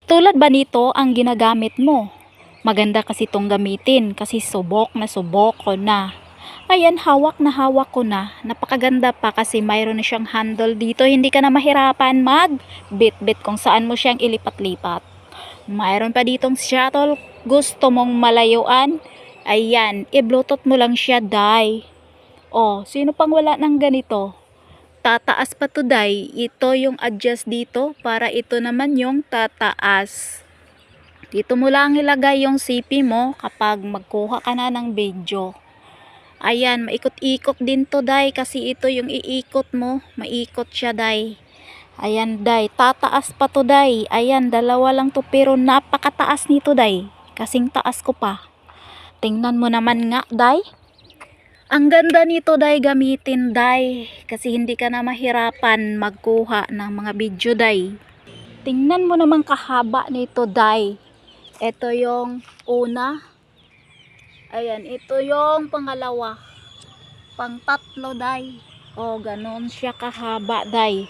Tulad ba nito ang ginagamit mo? Maganda kasi itong gamitin kasi subok ko na. Ayan, hawak na hawak ko na. Napakaganda pa kasi mayroon na siyang handle dito. Hindi ka na mahirapan mag bit-bit kung saan mo siyang ilipat-lipat. Mayroon pa ditong shuttle. Gusto mong malayuan? Ayan, i-bluetooth mo lang siya, day. Oh, sino pang wala ng ganito? Tataas pa to, day. Ito yung adjust dito para ito naman yung tataas. Dito mo lang ilagay yung CP mo kapag magkuha ka na ng video. Ayan, maikot-ikot din to, day, kasi ito yung iikot mo. Maikot siya, day. Ayan, day. Tataas pa to, day. Ayan, dalawa lang to pero napakataas nito, day. Kasing taas ko pa. Tingnan mo naman nga, day. Ang ganda nito, day, gamitin, day. Kasi hindi ka na mahirapan magkuha ng mga video, day. Tingnan mo naman kahaba nito, day. Ito yung una. Ayan, ito yung pangalawa. Pang-tatlo, day. O, ganon siya kahaba, day.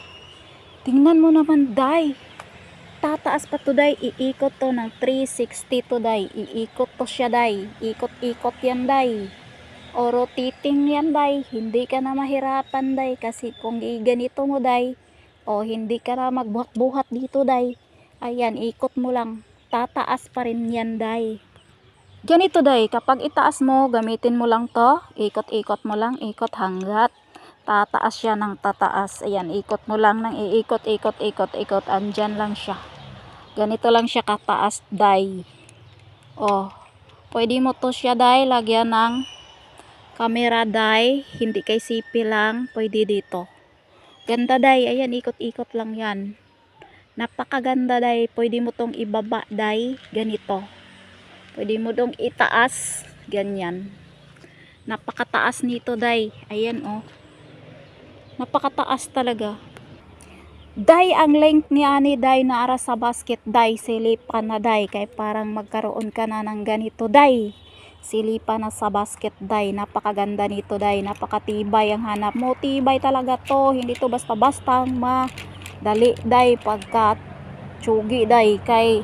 Tingnan mo naman, day. Tataas pa to, day. Iikot to ng 360 to, day. Iikot to siya, day. Ikot-ikot yan, day. O rotating yan, day. Hindi ka na mahirapan, day, kasi kung ganito mo, day, o hindi ka na magbuhat-buhat dito, day. Ayan, ikot mo lang. Tataas pa rin yan, day. Ganito, day, kapag itaas mo, gamitin mo lang to. Ikot-ikot mo lang, ikot hanggat tataas siya ng tataas. Ayan, ikot mo lang ng iikot, ikot, ikot, ikot. Andyan lang siya. Ganito lang siya kataas, day. O, pwede mo to siya, day, lagyan ng camera, day. Hindi kay CP lang, pwede dito. Ganda, day. Ayan, ikot-ikot lang yan. Napakaganda, day. Pwede mo tong ibaba, day. Ganito. Pwede mo tong itaas. Ganyan. Napakataas nito, day. Ayan, oh. Napakataas talaga. Day, ang length ni ani, day, na ara sa basket, day. Silipan na, day. Kaya parang magkaroon ka na ng ganito, day. Silipan na sa basket, day. Napakaganda nito, day. Napakatibay ang hanap mo. Tibay talaga to. Hindi to basta-basta madali, day. Pagka tsugi, day. Kay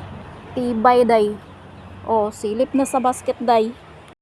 tibay, day. O, silip na sa basket, day.